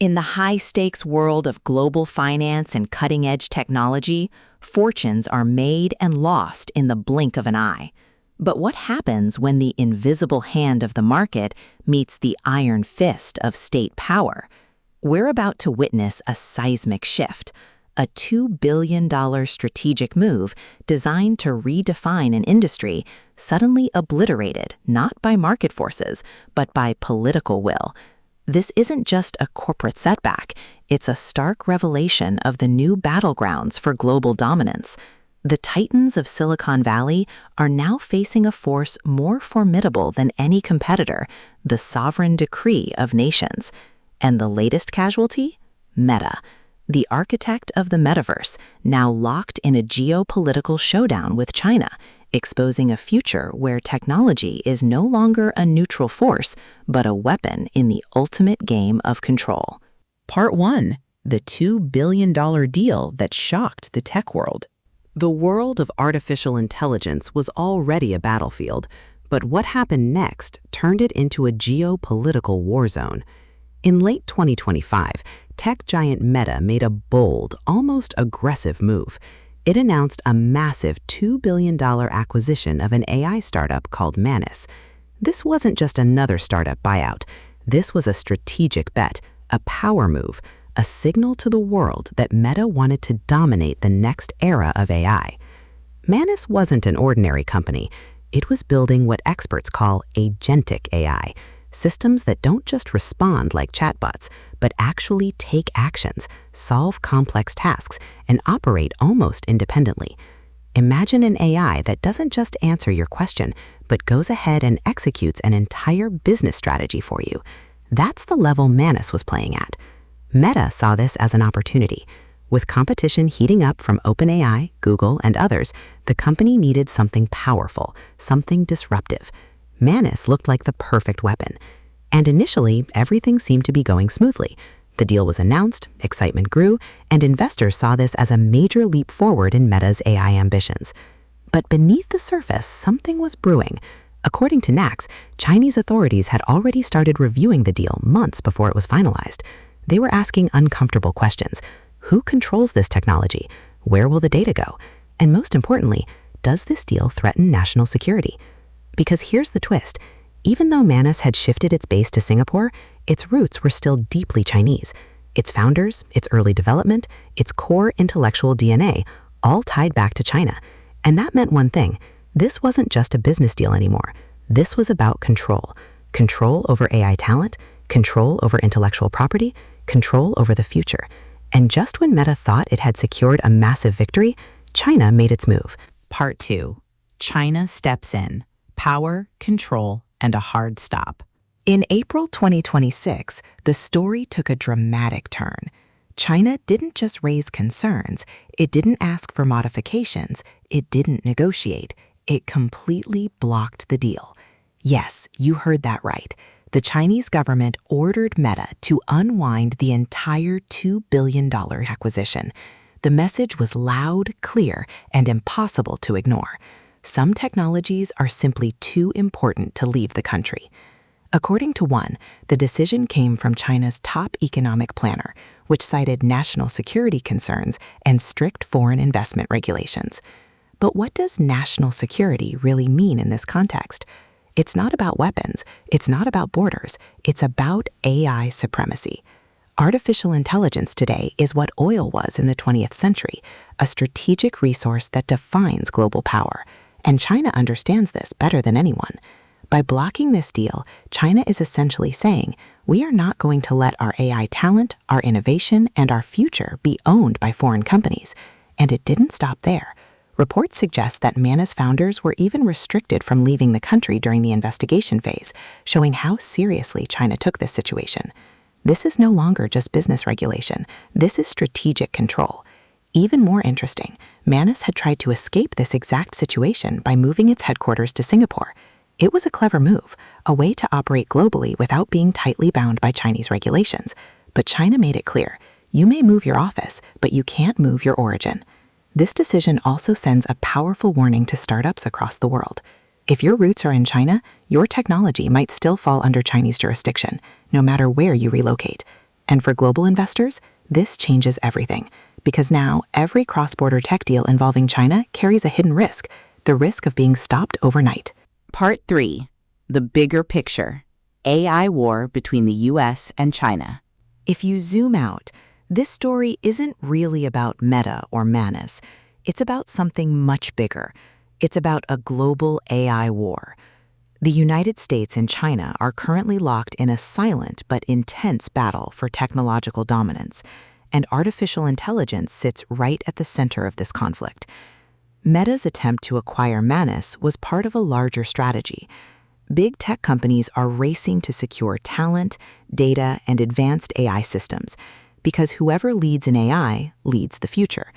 In the high-stakes world of global finance and cutting-edge technology, fortunes are made and lost in the blink of an eye. But what happens when the invisible hand of the market meets the iron fist of state power? We're about to witness a seismic shift, a $2 billion strategic move designed to redefine an industry suddenly obliterated not by market forces, but by political will. This isn't just a corporate setback, it's a stark revelation of the new battlegrounds for global dominance. The titans of Silicon Valley are now facing a force more formidable than any competitor, the sovereign decree of nations. And the latest casualty? Meta, the architect of the metaverse, now locked in a geopolitical showdown with China, exposing a future where technology is no longer a neutral force, but a weapon in the ultimate game of control. Part 1. The $2 billion deal that shocked the tech world. The world of artificial intelligence was already a battlefield, but what happened next turned it into a geopolitical war zone. In late 2025, tech giant Meta made a bold, almost aggressive move. It announced a massive $2 billion acquisition of an AI startup called Manus. This wasn't just another startup buyout. This was a strategic bet, a power move, a signal to the world that Meta wanted to dominate the next era of AI. Manus wasn't an ordinary company. It was building what experts call agentic AI, systems that don't just respond like chatbots, but actually take actions, solve complex tasks, and operate almost independently. Imagine an AI that doesn't just answer your question, but goes ahead and executes an entire business strategy for you. That's the level Manus was playing at. Meta saw this as an opportunity. With competition heating up from OpenAI, Google, and others, the company needed something powerful, something disruptive. Manus looked like the perfect weapon. And initially, everything seemed to be going smoothly. The deal was announced, excitement grew, and investors saw this as a major leap forward in Meta's AI ambitions. But beneath the surface, something was brewing. According to Nax, Chinese authorities had already started reviewing the deal months before it was finalized. They were asking uncomfortable questions. Who controls this technology? Where will the data go? And most importantly, does this deal threaten national security? Because here's the twist. Even though Manus had shifted its base to Singapore, its roots were still deeply Chinese. Its founders, its early development, its core intellectual DNA, all tied back to China. And that meant one thing. This wasn't just a business deal anymore. This was about control. Control over AI talent, control over intellectual property, control over the future. And just when Meta thought it had secured a massive victory, China made its move. Part 2. China steps in. Power, control, and a hard stop. In April 2026, the story took a dramatic turn. China didn't just raise concerns, it didn't ask for modifications, it didn't negotiate, it completely blocked the deal. Yes, you heard that right. The Chinese government ordered Meta to unwind the entire $2 billion acquisition. The message was loud, clear, and impossible to ignore. Some technologies are simply too important to leave the country. According to one, the decision came from China's top economic planner, which cited national security concerns and strict foreign investment regulations. But what does national security really mean in this context? It's not about weapons, it's not about borders, it's about AI supremacy. Artificial intelligence today is what oil was in the 20th century, a strategic resource that defines global power. And China understands this better than anyone. By blocking this deal, China is essentially saying, we are not going to let our AI talent, our innovation, and our future be owned by foreign companies. And it didn't stop there. Reports suggest that Manus founders were even restricted from leaving the country during the investigation phase, showing how seriously China took this situation. This is no longer just business regulation. This is strategic control. Even more interesting, Manus had tried to escape this exact situation by moving its headquarters to Singapore. It was a clever move, a way to operate globally without being tightly bound by Chinese regulations. But China made it clear, you may move your office, but you can't move your origin. This decision also sends a powerful warning to startups across the world. If your roots are in China, your technology might still fall under Chinese jurisdiction, no matter where you relocate. And for global investors, this changes everything, because now every cross-border tech deal involving China carries a hidden risk, the risk of being stopped overnight. Part 3. The bigger picture. AI war between the US and China. If you zoom out, this story isn't really about Meta or Manus. It's about something much bigger. It's about a global AI war. The United States and China are currently locked in a silent but intense battle for technological dominance, and artificial intelligence sits right at the center of this conflict. Meta's attempt to acquire Manus was part of a larger strategy. Big tech companies are racing to secure talent, data, and advanced AI systems, because whoever leads in AI leads the future.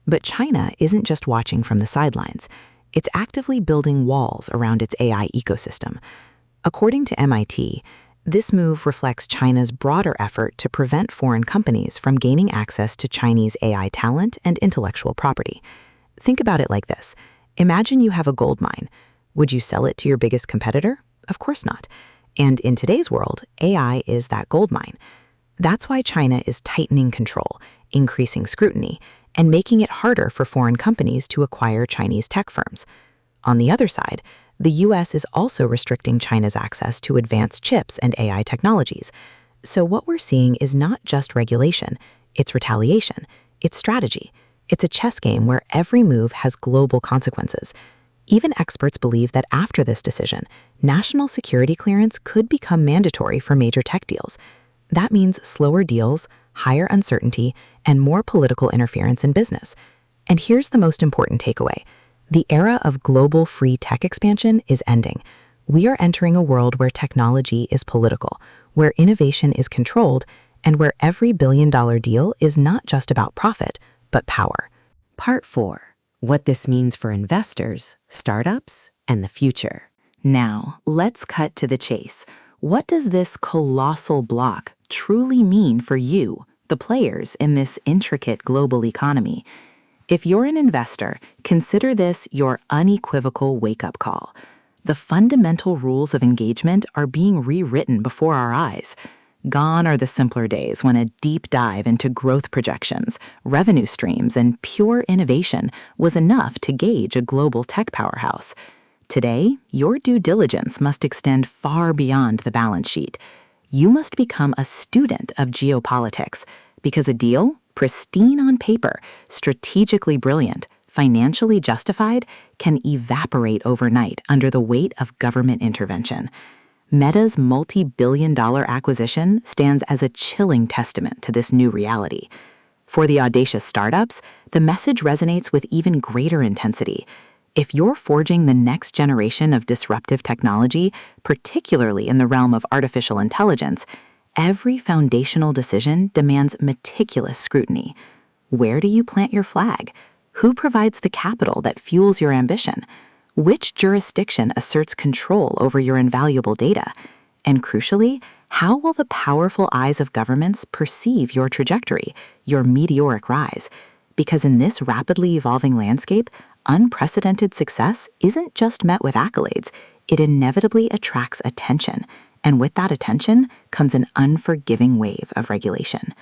But China isn't just watching from the sidelines. It's actively building walls around its AI ecosystem. According to MIT, this move reflects China's broader effort to prevent foreign companies from gaining access to Chinese AI talent and intellectual property. Think about it like this. Imagine you have a gold mine. Would you sell it to your biggest competitor? Of course not. And in today's world, AI is that gold mine. That's why China is tightening control, increasing scrutiny, and making it harder for foreign companies to acquire Chinese tech firms. On the other side, the US is also restricting China's access to advanced chips and AI technologies. So what we're seeing is not just regulation, it's retaliation, it's strategy. It's a chess game where every move has global consequences. Even experts believe that after this decision, national security clearance could become mandatory for major tech deals. That means slower deals, higher uncertainty, and more political interference in business. And here's the most important takeaway. The era of global free tech expansion is ending. We are entering a world where technology is political, where innovation is controlled, and where every billion-dollar deal is not just about profit, but power. Part 4. What this means for investors, startups, and the future. Now, let's cut to the chase. What does this colossal block truly mean for you, the players in this intricate global economy? If you're an investor, consider this your unequivocal wake-up call. The fundamental rules of engagement are being rewritten before our eyes. Gone are the simpler days when a deep dive into growth projections, revenue streams, and pure innovation was enough to gauge a global tech powerhouse. Today, your due diligence must extend far beyond the balance sheet. You must become a student of geopolitics, because a deal, pristine on paper, strategically brilliant, financially justified, can evaporate overnight under the weight of government intervention. Meta's multi-billion-dollar acquisition stands as a chilling testament to this new reality. For the audacious startups, the message resonates with even greater intensity. If you're forging the next generation of disruptive technology, particularly in the realm of artificial intelligence, every foundational decision demands meticulous scrutiny. Where do you plant your flag? Who provides the capital that fuels your ambition? Which jurisdiction asserts control over your invaluable data? And crucially, how will the powerful eyes of governments perceive your trajectory, your meteoric rise? Because in this rapidly evolving landscape, unprecedented success isn't just met with accolades, it inevitably attracts attention. And with that attention comes an unforgiving wave of regulation.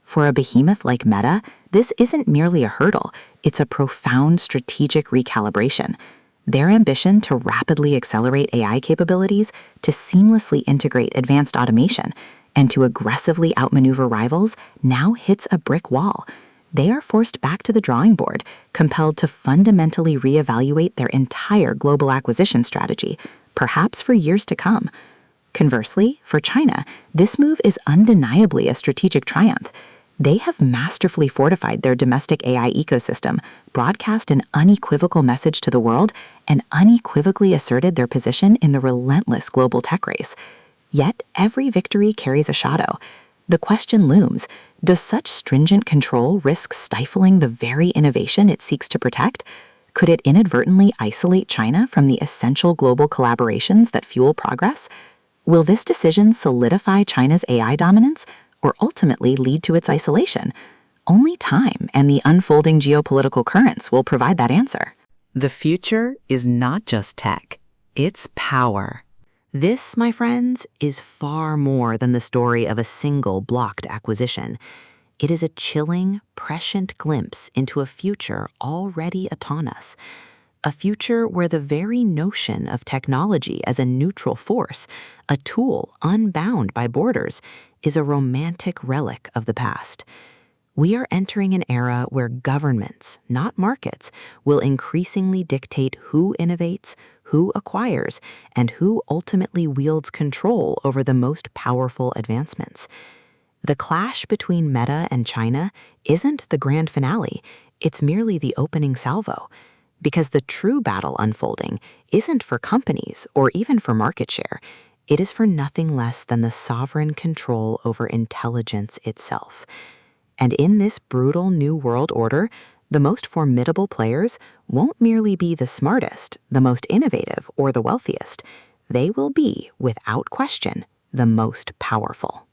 For a behemoth like Meta, this isn't merely a hurdle, it's a profound strategic recalibration. Their ambition to rapidly accelerate AI capabilities, to seamlessly integrate advanced automation, and to aggressively outmaneuver rivals now hits a brick wall. They are forced back to the drawing board, compelled to fundamentally reevaluate their entire global acquisition strategy, perhaps for years to come. Conversely, for China, this move is undeniably a strategic triumph. They have masterfully fortified their domestic AI ecosystem, broadcast an unequivocal message to the world, and unequivocally asserted their position in the relentless global tech race. Yet, every victory carries a shadow. The question looms, does such stringent control risk stifling the very innovation it seeks to protect? Could it inadvertently isolate China from the essential global collaborations that fuel progress? Will this decision solidify China's AI dominance, or ultimately lead to its isolation? Only time and the unfolding geopolitical currents will provide that answer. The future is not just tech, it's power. This, my friends, is far more than the story of a single blocked acquisition. It is a chilling, prescient glimpse into a future already upon us. A future where the very notion of technology as a neutral force, a tool unbound by borders, is a romantic relic of the past. We are entering an era where governments, not markets, will increasingly dictate who innovates, who acquires, and who ultimately wields control over the most powerful advancements. The clash between Meta and China isn't the grand finale, it's merely the opening salvo. Because the true battle unfolding isn't for companies or even for market share. It is for nothing less than the sovereign control over intelligence itself. And in this brutal new world order, the most formidable players won't merely be the smartest, the most innovative, or the wealthiest. They will be, without question, the most powerful.